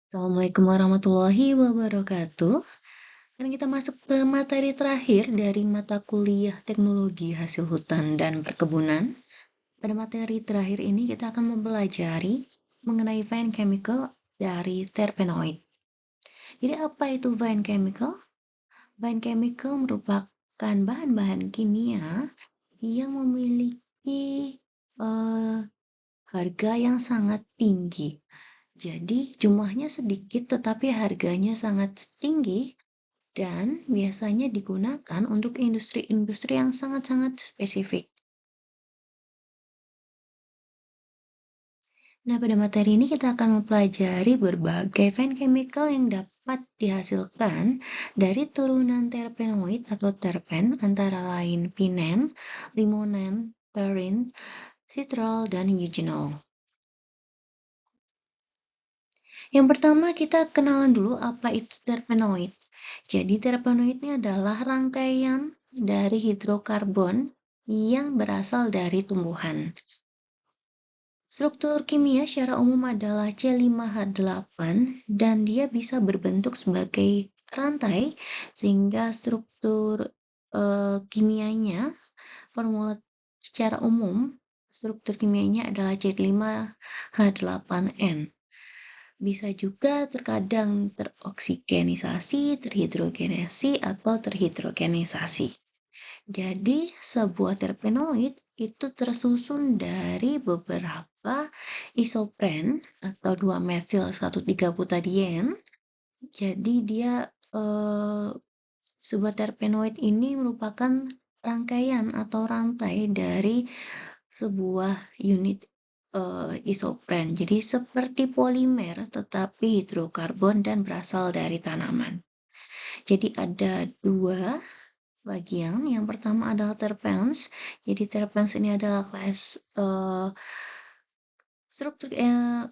Assalamualaikum warahmatullahi wabarakatuh. Sekarang kita masuk ke materi terakhir dari mata kuliah Teknologi Hasil Hutan dan Perkebunan. Pada materi terakhir ini kita akan mempelajari mengenai fine chemical dari terpenoid. Jadi apa itu fine chemical? Fine chemical merupakan bahan-bahan kimia yang memiliki eh, harga yang sangat tinggi. Jadi jumlahnya sedikit tetapi harganya sangat tinggi dan biasanya digunakan untuk industri-industri yang sangat-sangat spesifik. Nah, pada materi ini kita akan mempelajari berbagai fine chemical yang dapat dihasilkan dari turunan terpenoid atau terpen antara lain pinen, limonen, taurine, citral, dan eugenol. Yang pertama kita kenalan dulu apa itu terpenoid. Jadi terpenoid ini adalah rangkaian dari hidrokarbon yang berasal dari tumbuhan. Struktur kimia secara umum adalah C5H8 dan dia bisa berbentuk sebagai rantai sehingga struktur kimianya, formula secara umum struktur kimianya adalah C5H8N. Bisa juga terkadang teroksigenisasi, terhidrogenasi, atau terhidrogenisasi. Jadi, sebuah terpenoid itu tersusun dari beberapa isopren atau 2-metil-1,3-butadien. Jadi, dia sebuah terpenoid ini merupakan rangkaian atau rantai dari sebuah unit isopren. Jadi seperti polimer tetapi hidrokarbon dan berasal dari tanaman. Jadi ada dua bagian. Yang pertama adalah terpens. Jadi terpens ini adalah kelas struktur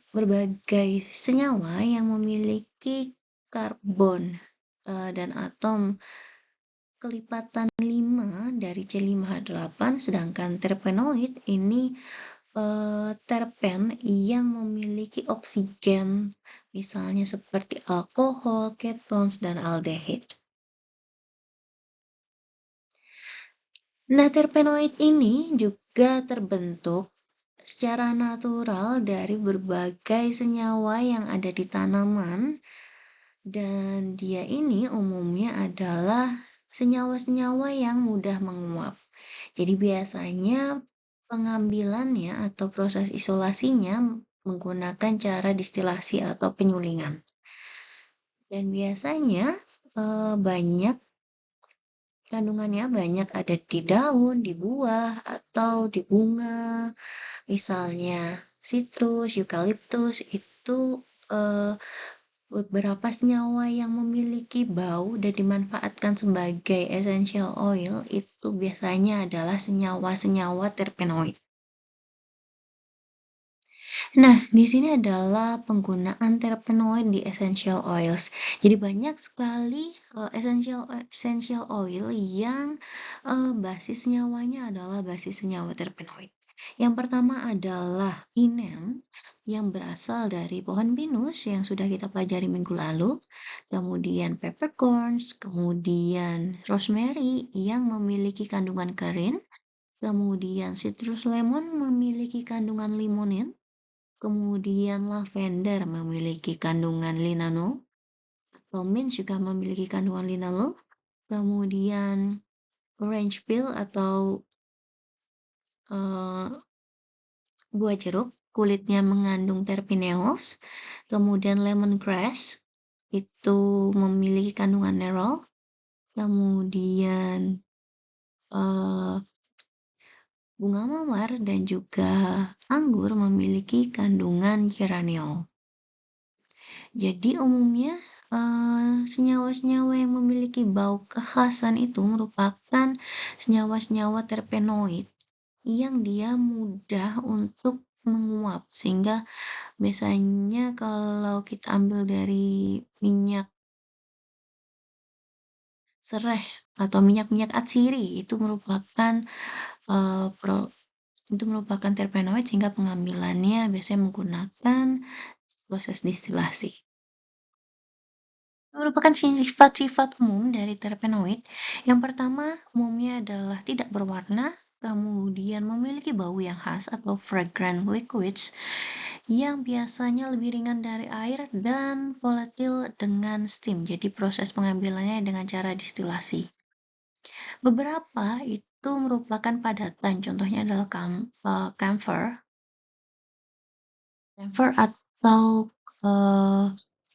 berbagai senyawa yang memiliki karbon dan atom kelipatan 5 dari C5H8, sedangkan terpenoid ini terpen yang memiliki oksigen, misalnya seperti alkohol, ketones, dan aldehid. Nah, terpenoid ini juga terbentuk secara natural dari berbagai senyawa yang ada di tanaman, dan dia ini umumnya adalah senyawa-senyawa yang mudah menguap. Jadi biasanya pengambilannya atau proses isolasinya menggunakan cara distilasi atau penyulingan. Dan biasanya banyak kandungannya banyak ada di daun, di buah, atau di bunga. Misalnya citrus, eukaliptus itu beberapa senyawa yang memiliki bau dan dimanfaatkan sebagai essential oil itu biasanya adalah senyawa-senyawa terpenoid. Nah, di sini adalah penggunaan terpenoid di essential oils. Jadi banyak sekali essential oil yang basis senyawanya adalah basis senyawa terpenoid. Yang pertama adalah pinen yang berasal dari pohon pinus yang sudah kita pelajari minggu lalu, kemudian peppercorns, kemudian rosemary yang memiliki kandungan karin, kemudian citrus lemon memiliki kandungan limonin, kemudian lavender memiliki kandungan linalool, atau mint juga memiliki kandungan linalool, kemudian orange peel atau buah jeruk, kulitnya mengandung terpeneols, kemudian lemongrass itu memiliki kandungan nerol, kemudian bunga mawar dan juga anggur memiliki kandungan geraniol. Jadi umumnya senyawa-senyawa yang memiliki bau kekhasan itu merupakan senyawa-senyawa terpenoid yang dia mudah untuk menguap, sehingga biasanya kalau kita ambil dari minyak sereh atau minyak-minyak atsiri itu merupakan terpenoid, sehingga pengambilannya biasanya menggunakan proses distilasi. Merupakan sifat-sifat umum dari terpenoid. Yang pertama, umumnya adalah tidak berwarna, kemudian memiliki bau yang khas atau fragrant liquids yang biasanya lebih ringan dari air dan volatil dengan steam. Jadi proses pengambilannya dengan cara distilasi. Beberapa itu merupakan padatan, contohnya adalah camphor, atau eh,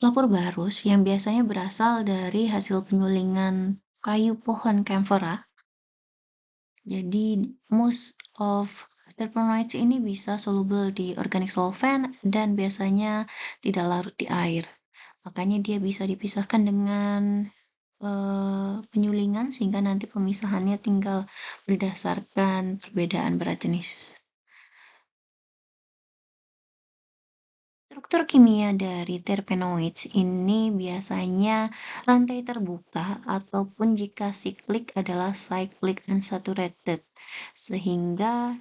kapur barus yang biasanya berasal dari hasil penyulingan kayu pohon camphora. Jadi most of terpenoids ini bisa soluble di organic solvent dan biasanya tidak larut di air. Makanya dia bisa dipisahkan dengan penyulingan sehingga nanti pemisahannya tinggal berdasarkan perbedaan berat jenis. Struktur kimia dari terpenoids ini biasanya rantai terbuka ataupun jika siklik adalah cyclic unsaturated, sehingga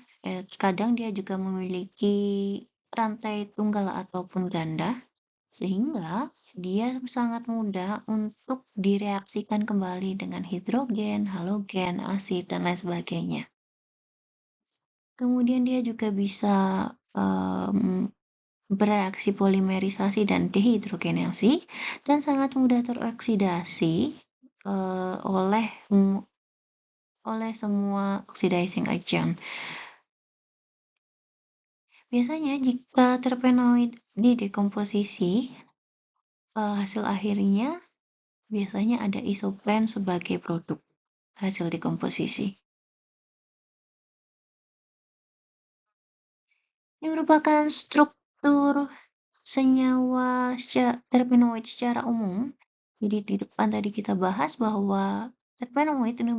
kadang dia juga memiliki rantai tunggal ataupun ganda, sehingga dia sangat mudah untuk direaksikan kembali dengan hidrogen, halogen, asid, dan lain sebagainya. Kemudian dia juga bisa bereaksi polimerisasi dan dehidrogenasi dan sangat mudah teroksidasi oleh semua oxidizing agent. Biasanya jika terpenoid didekomposisi, hasil akhirnya biasanya ada isopren sebagai produk hasil dekomposisi. Ini merupakan struktur senyawa terpenoid secara umum. Jadi di depan tadi kita bahas bahwa terpenoid ini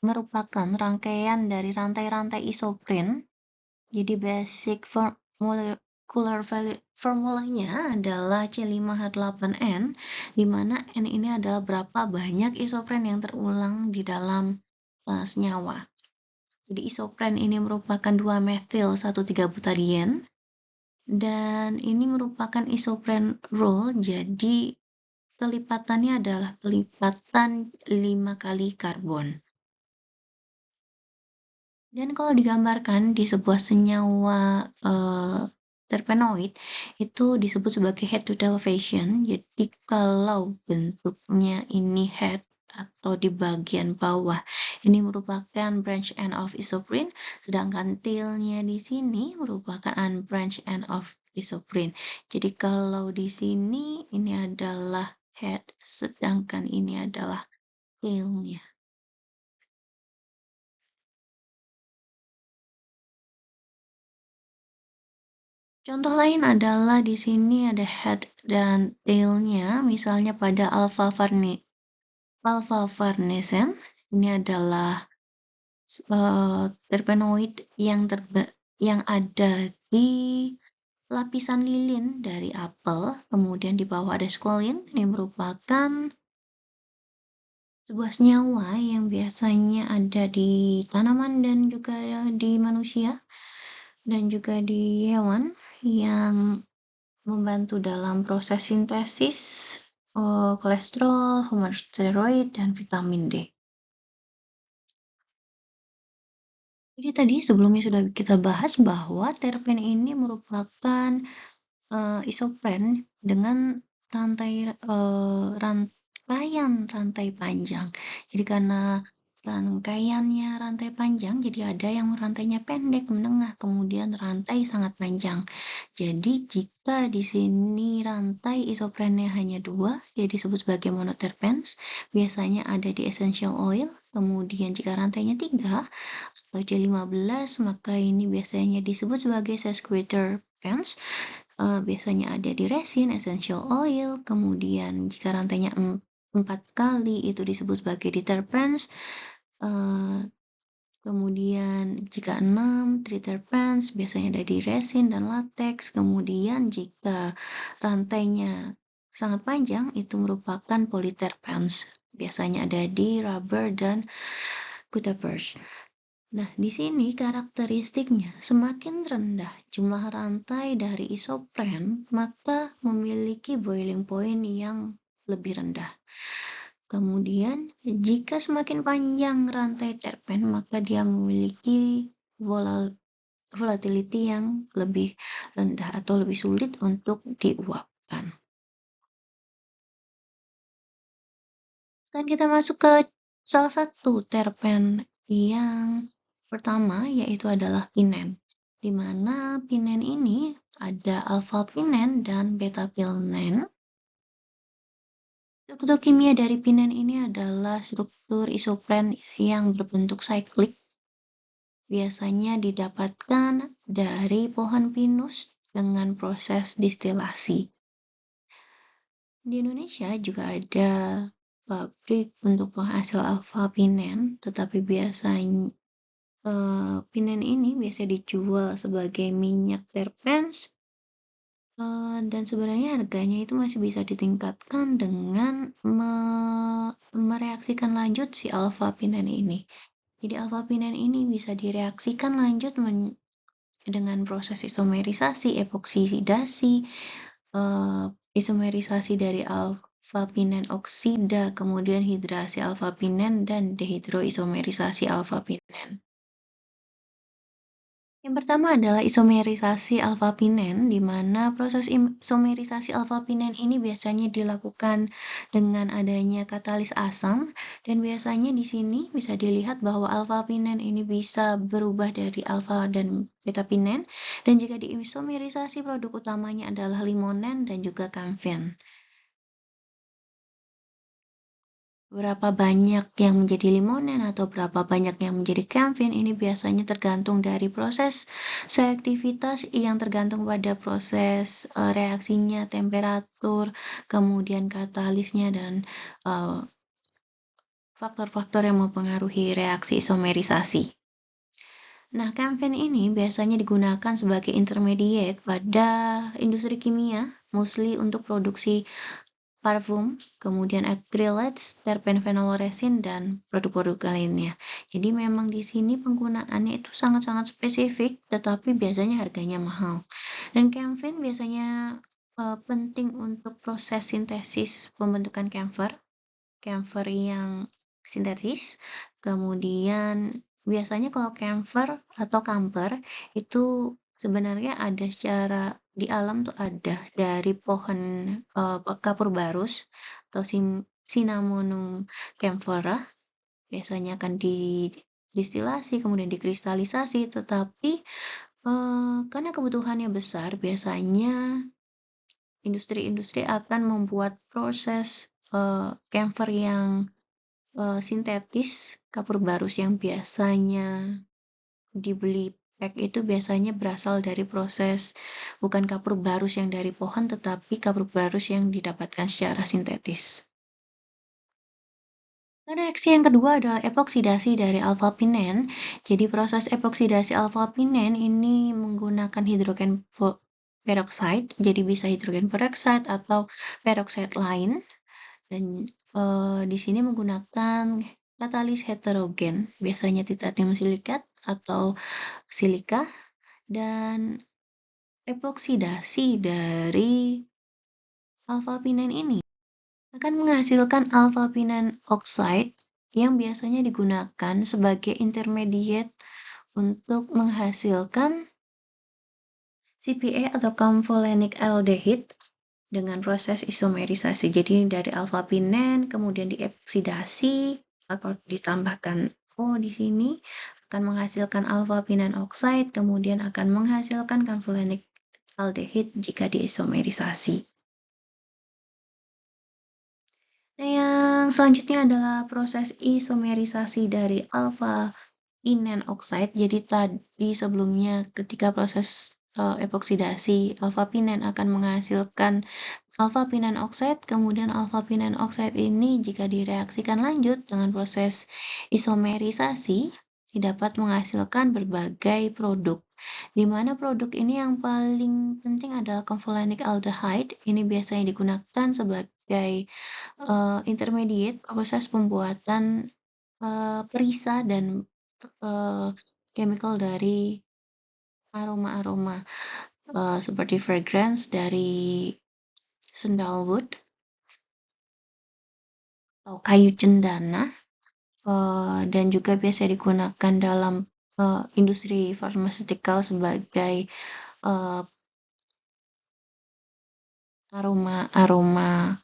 merupakan rangkaian dari rantai-rantai isopren. Jadi basic molecular formulanya adalah C5H8N, di mana N ini adalah berapa banyak isopren yang terulang di dalam senyawa. Jadi isopren ini merupakan 2-methyl 1,3-butadien dan ini merupakan isopren rule, jadi kelipatannya adalah kelipatan 5 kali karbon. Dan kalau digambarkan di sebuah senyawa terpenoid itu disebut sebagai head to tail fashion. Jadi kalau bentuknya ini head atau di bagian bawah ini merupakan branch end of isoprene, sedangkan tailnya di sini merupakan unbranched end of isoprene. Jadi kalau di sini ini adalah head, sedangkan ini adalah tailnya. Contoh lain adalah di sini ada head dan tailnya, misalnya pada alpha farnesen, ini adalah terpenoid yang ada di lapisan lilin dari apel, kemudian di bawah ada squalene, ini merupakan sebuah senyawa yang biasanya ada di tanaman dan juga di manusia dan juga di hewan yang membantu dalam proses sintesis kolesterol, hormon steroid, dan vitamin D. Jadi tadi sebelumnya sudah kita bahas bahwa terpen ini merupakan isopren dengan rangkaian rantai panjang. Jadi karena rangkaiannya rantai panjang, jadi ada yang rantainya pendek, menengah, kemudian rantai sangat panjang. Jadi jika di sini rantai isoprennya hanya 2, dia disebut sebagai monoterpenes, biasanya ada di essential oil. Kemudian jika rantainya 3 atau C15, maka ini biasanya disebut sebagai sesquiterpenes. Biasanya ada di resin, essential oil, kemudian jika rantainya 4 kali itu disebut sebagai diterpenes, kemudian jika 6 triterpenes biasanya ada di resin dan latex, kemudian jika rantainya sangat panjang itu merupakan polyterpenes, biasanya ada di rubber dan gutapers. Nah, di sini karakteristiknya semakin rendah jumlah rantai dari isopren, maka memiliki boiling point yang lebih rendah. Kemudian, jika semakin panjang rantai terpen, maka dia memiliki volatility yang lebih rendah atau lebih sulit untuk diuapkan. Dan kita masuk ke salah satu terpen yang pertama, yaitu adalah pinen. Di mana pinen ini ada alpha pinen dan beta pinen. Struktur kimia dari pinen ini adalah struktur isopren yang berbentuk siklik. Biasanya didapatkan dari pohon pinus dengan proses distilasi. Di Indonesia juga ada pabrik untuk penghasil alpha pinen, tetapi biasanya pinen ini biasa dijual sebagai minyak terpens dan sebenarnya harganya itu masih bisa ditingkatkan dengan mereaksikan lanjut si alpha pinen ini. Jadi alpha pinen ini bisa direaksikan lanjut dengan proses isomerisasi, epoksidasi, isomerisasi dari alpha pinen oksida, kemudian hidrasi alpha pinen dan dehidroisomerisasi alpha pinen. Yang pertama adalah isomerisasi alfa-pinen, di mana proses isomerisasi alfa-pinen ini biasanya dilakukan dengan adanya katalis asam, dan biasanya di sini bisa dilihat bahwa alfa-pinen ini bisa berubah dari alfa dan beta-pinen, dan jika diisomerisasi produk utamanya adalah limonen dan juga kamfen. Berapa banyak yang menjadi limonen atau berapa banyak yang menjadi kamfen ini biasanya tergantung dari proses selektivitas yang tergantung pada proses reaksinya, temperatur, kemudian katalisnya dan faktor-faktor yang mempengaruhi reaksi isomerisasi. Nah, kamfen ini biasanya digunakan sebagai intermediate pada industri kimia, mostly untuk produksi parfum, kemudian acrylates, terpenfenol resin, dan produk-produk lainnya. Jadi memang di sini penggunaannya itu sangat-sangat spesifik, tetapi biasanya harganya mahal. Dan camphor biasanya penting untuk proses sintesis pembentukan camphor yang sintetis. Kemudian biasanya kalau camphor atau camphor itu sebenarnya ada secara di alam tuh ada dari pohon kapur barus atau Cinnamomum camphora, biasanya akan didistilasi kemudian dikristalisasi, tetapi karena kebutuhannya besar biasanya industri-industri akan membuat proses camphor yang sintetis kapur barus yang biasanya dibeli pack itu biasanya berasal dari proses bukan kapur barus yang dari pohon tetapi kapur barus yang didapatkan secara sintetis. Reaksi yang kedua adalah epoksidasi dari alfa-pinen. Jadi proses epoksidasi alfa-pinen ini menggunakan hidrogen peroxide, jadi bisa hidrogen peroxide atau peroxide lain. Dan di sini menggunakan katalis heterogen, biasanya titanium silikat atau silika, dan epoksidasi dari alfa-pinen ini akan menghasilkan alfa-pinen oxide yang biasanya digunakan sebagai intermediate untuk menghasilkan CPA atau camphorenic aldehyde dengan proses isomerisasi. Jadi dari alfa-pinen kemudian dioksidasi atau ditambahkan O di sini akan menghasilkan alfa-pinen oxide, kemudian akan menghasilkan camphorenic aldehyde jika diisomerisasi. Nah, yang selanjutnya adalah proses isomerisasi dari alfa-pinen oxide. Jadi tadi sebelumnya ketika proses epoksidasi alfa-pinen akan menghasilkan alfa-pinen oxide, kemudian alfa-pinen oxide ini jika direaksikan lanjut dengan proses isomerisasi dapat menghasilkan berbagai produk. Di mana produk ini yang paling penting adalah camphorenic aldehyde. Ini biasanya digunakan sebagai intermediate proses pembuatan perisa dan chemical dari aroma-aroma seperti fragrance dari sandalwood, atau kayu cendana, dan juga biasa digunakan dalam industri farmaceutical sebagai uh, aroma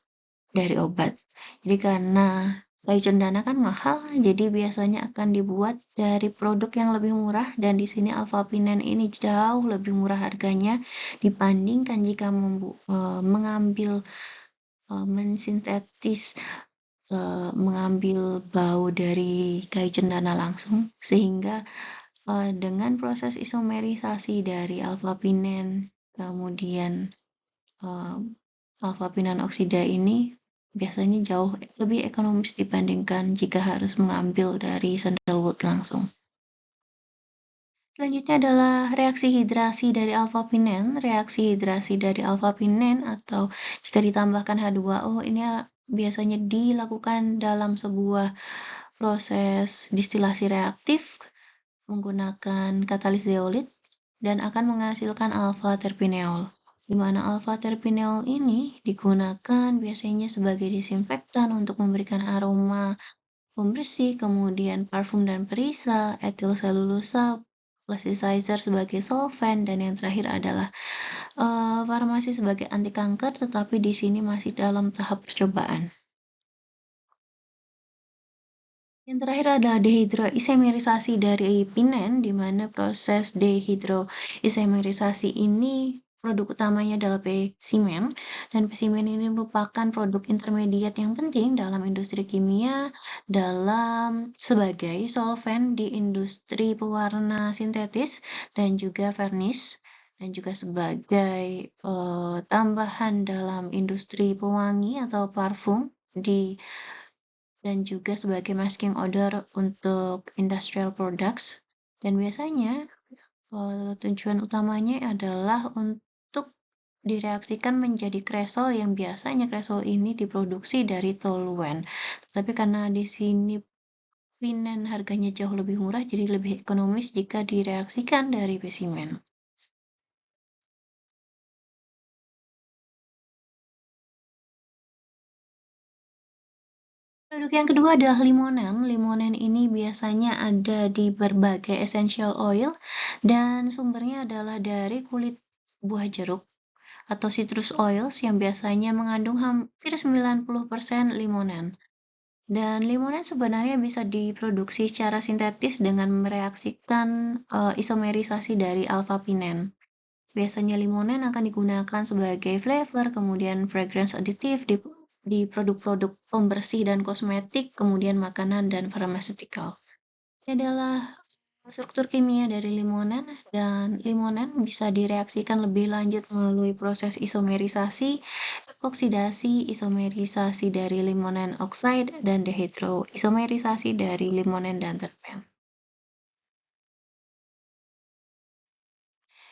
dari obat. Jadi karena kayu cendana kan mahal, jadi biasanya akan dibuat dari produk yang lebih murah dan di sini alpha pinene ini jauh lebih murah harganya dibandingkan jika mengambil mensintetis mengambil bau dari kayu cendana langsung sehingga dengan proses isomerisasi dari alpha pinene kemudian eh, alpha-pinan oksida ini biasanya jauh lebih ekonomis dibandingkan jika harus mengambil dari sandalwood langsung. Selanjutnya adalah reaksi hidrasi dari alpha-pinen. Reaksi hidrasi dari alpha-pinen atau jika ditambahkan H2O ini biasanya dilakukan dalam sebuah proses distilasi reaktif menggunakan katalis zeolit dan akan menghasilkan alpha-terpineol. Di mana alpha-terpineol ini digunakan biasanya sebagai disinfektan untuk memberikan aroma pembersih, kemudian parfum dan perisa, etil selulosa, plasticizer sebagai solvent, dan yang terakhir adalah farmasi sebagai anti kanker, tetapi di sini masih dalam tahap percobaan. Yang terakhir adalah dehidroisomerisasi dari pinen, di mana proses dehidroisomerisasi ini produk utamanya adalah spesimen, dan spesimen ini merupakan produk intermediat yang penting dalam industri kimia sebagai solvent di industri pewarna sintetis dan juga varnish dan juga sebagai tambahan dalam industri pewangi atau parfum dan juga sebagai masking odor untuk industrial products. Dan biasanya tujuan utamanya adalah untuk direaksikan menjadi kresol yang biasanya kresol ini diproduksi dari toluen. Tapi karena di sini pinen harganya jauh lebih murah, jadi lebih ekonomis jika direaksikan dari spesimen. Produk yang kedua adalah limonen. Limonen ini biasanya ada di berbagai essential oil dan sumbernya adalah dari kulit buah jeruk atau citrus oils yang biasanya mengandung hampir 90% limonen. Dan limonen sebenarnya bisa diproduksi secara sintetis dengan mereaksikan isomerisasi dari alpha-pinene. Biasanya limonen akan digunakan sebagai flavor, kemudian fragrance additive di produk-produk pembersih dan kosmetik, kemudian makanan dan pharmaceutical. Ini adalah struktur kimia dari limonen, dan limonen bisa direaksikan lebih lanjut melalui proses isomerisasi, oksidasi, isomerisasi dari limonen oxide, dan dehydroisomerisasi dari limonen dan terpen.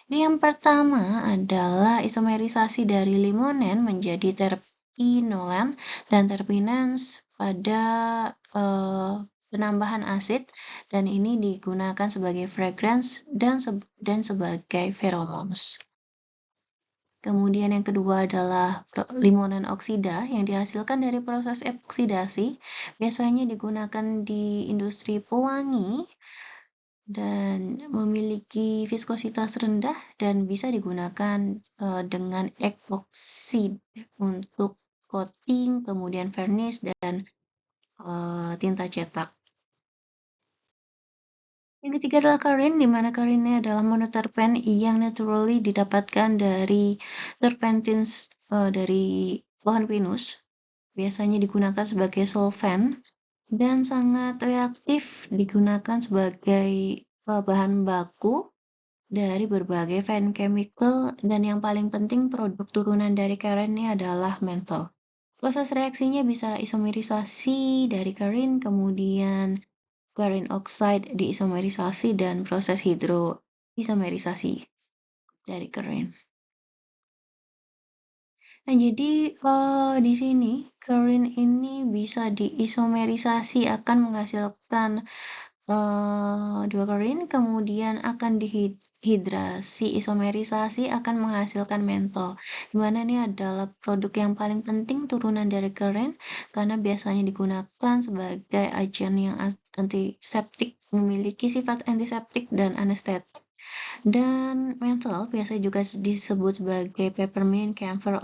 Yang pertama adalah isomerisasi dari limonen menjadi terpinolan dan terpinans pada penambahan asid dan ini digunakan sebagai fragrance dan sebagai pheromones. Kemudian yang kedua adalah limonen oksida yang dihasilkan dari proses epoksidasi, biasanya digunakan di industri pewangi dan memiliki viskositas rendah dan bisa digunakan dengan epoxid untuk coating, kemudian varnish dan tinta cetak. Yang ketiga adalah karin, di mana karin ini adalah monoterpen yang naturally didapatkan dari terpentins dari pohon pinus. Biasanya digunakan sebagai solvent dan sangat reaktif digunakan sebagai bahan baku dari berbagai fine chemical dan yang paling penting produk turunan dari karin ini adalah menthol. Proses reaksinya bisa isomerisasi dari karin, kemudian karin oxide diisomerisasi dan proses hidroisomerisasi dari karin. Nah, jadi di sini karin ini bisa diisomerisasi akan menghasilkan Diokerin, kemudian akan dihidrasi, isomerisasi akan menghasilkan mentol. Dimana ini adalah produk yang paling penting turunan dari keren karena biasanya digunakan sebagai agen yang antiseptik, memiliki sifat antiseptik dan anestetik. Dan mentol biasanya juga disebut sebagai peppermint camphor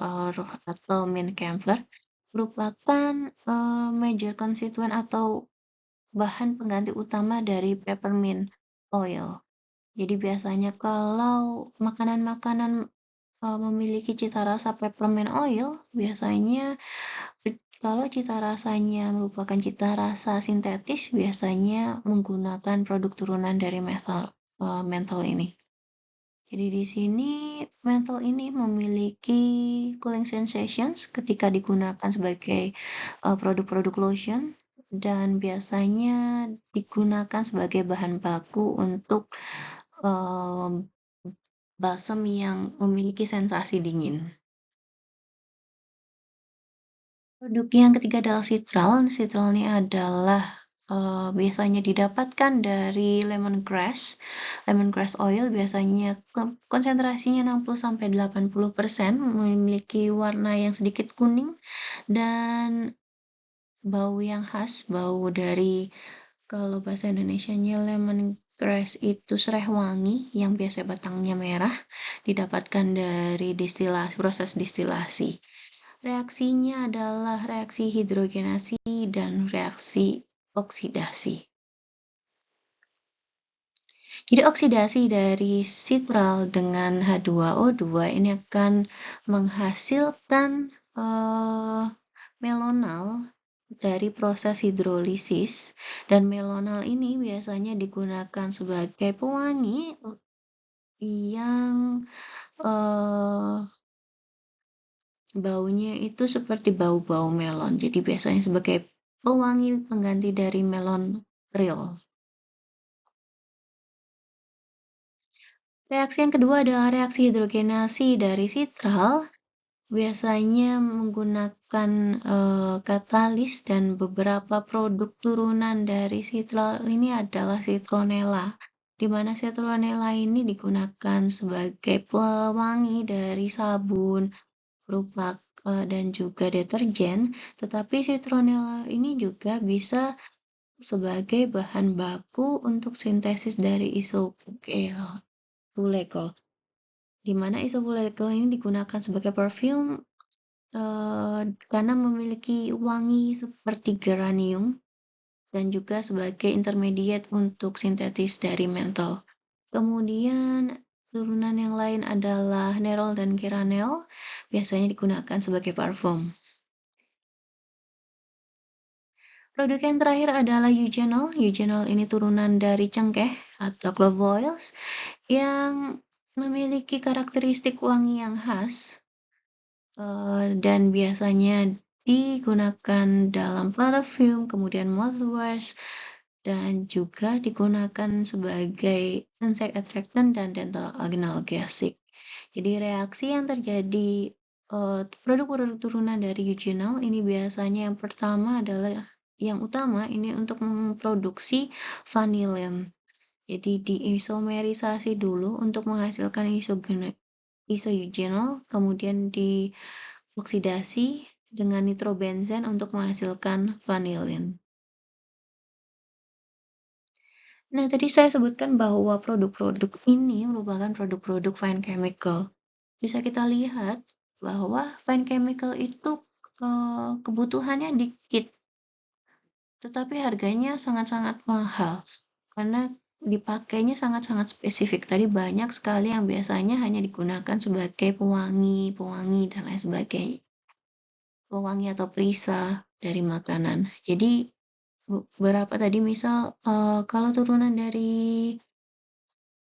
atau mint camphor, merupakan major constituent atau bahan pengganti utama dari peppermint oil. Jadi biasanya kalau makanan-makanan memiliki cita rasa peppermint oil, biasanya kalau cita rasanya merupakan cita rasa sintetis, biasanya menggunakan produk turunan dari menthol ini. Jadi di sini menthol ini memiliki cooling sensations ketika digunakan sebagai produk-produk lotion dan biasanya digunakan sebagai bahan baku untuk um, balsam yang memiliki sensasi dingin. Produk yang ketiga adalah citral. Citral ini adalah biasanya didapatkan dari lemongrass. Lemongrass oil biasanya konsentrasinya 60-80%, memiliki warna yang sedikit kuning dan bau yang khas, bau dari kalau bahasa Indonesianya lemongrass itu serai wangi yang biasa batangnya merah, didapatkan dari proses distilasi. Reaksinya adalah reaksi hidrogenasi dan reaksi oksidasi. Jadi oksidasi dari sitral dengan H2O2 ini akan menghasilkan melonal dari proses hidrolisis, dan melonal ini biasanya digunakan sebagai pewangi yang baunya itu seperti bau-bau melon. Jadi biasanya sebagai pewangi pengganti dari melon real. Reaksi yang kedua adalah reaksi hidrogenasi dari sitral. Biasanya menggunakan katalis dan beberapa produk turunan dari citral ini adalah citronella, di mana citronella ini digunakan sebagai pewangi dari sabun, berupa dan juga deterjen, tetapi citronella ini juga bisa sebagai bahan baku untuk sintesis dari isobutyl, di mana isobutyl ini digunakan sebagai parfum karena memiliki wangi seperti geranium dan juga sebagai intermediate untuk sintetis dari mentol. Kemudian turunan yang lain adalah nerol dan geranol, biasanya digunakan sebagai parfum. Produk yang terakhir adalah eugenol. Eugenol ini turunan dari cengkeh atau clove oils yang memiliki karakteristik wangi yang khas dan biasanya digunakan dalam parfum, kemudian mouthwash, dan juga digunakan sebagai insect attractant dan dental analgesic. Jadi reaksi yang terjadi produk-produk turunan dari eugenol ini biasanya yang pertama adalah yang utama ini untuk memproduksi vanillin. Jadi diisomerisasi dulu untuk menghasilkan isoeugenol, kemudian dioksidasi dengan nitrobenzen untuk menghasilkan vanillin. Nah, tadi saya sebutkan bahwa produk-produk ini merupakan produk-produk fine chemical. Bisa kita lihat bahwa fine chemical itu kebutuhannya dikit, tetapi harganya sangat-sangat mahal karena dipakainya sangat-sangat spesifik. Tadi banyak sekali yang biasanya hanya digunakan sebagai pewangi, dan lain sebagainya. Pewangi atau perisa dari makanan. Jadi beberapa tadi misal kalau turunan dari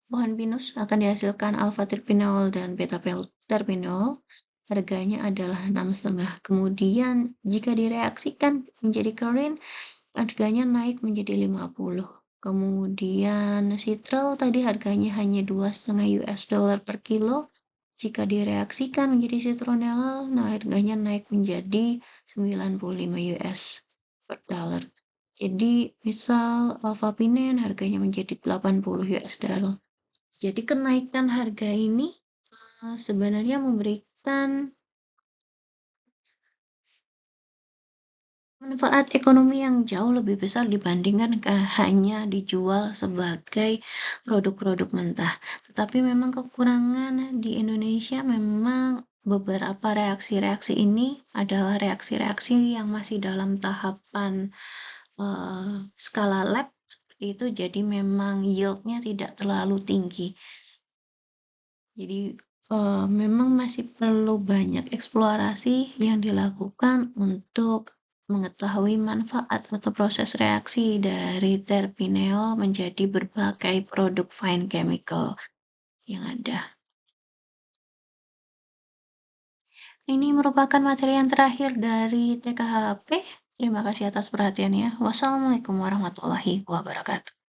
pohon pinus akan dihasilkan alpha terpinol dan beta terpinol. Harganya adalah 6,5. Kemudian jika direaksikan menjadi karin, harganya naik menjadi 50. Kemudian citral tadi harganya hanya 2,5 US dollar per kilo. Jika direaksikan menjadi citronella, nah harganya naik menjadi 95 US per dollar. Jadi misal Vapinen harganya menjadi 80 US dollar. Jadi kenaikan harga ini sebenarnya memberikan manfaat ekonomi yang jauh lebih besar dibandingkan hanya dijual sebagai produk-produk mentah. Tetapi memang kekurangan di Indonesia memang beberapa reaksi-reaksi ini adalah reaksi-reaksi yang masih dalam tahapan skala lab seperti itu, jadi memang yieldnya tidak terlalu tinggi. Jadi memang masih perlu banyak eksplorasi yang dilakukan untuk mengetahui manfaat atau proses reaksi dari terpineol menjadi berbagai produk fine chemical yang ada. Ini merupakan materi yang terakhir dari TKHP. Terima kasih atas perhatiannya. Wassalamualaikum warahmatullahi wabarakatuh.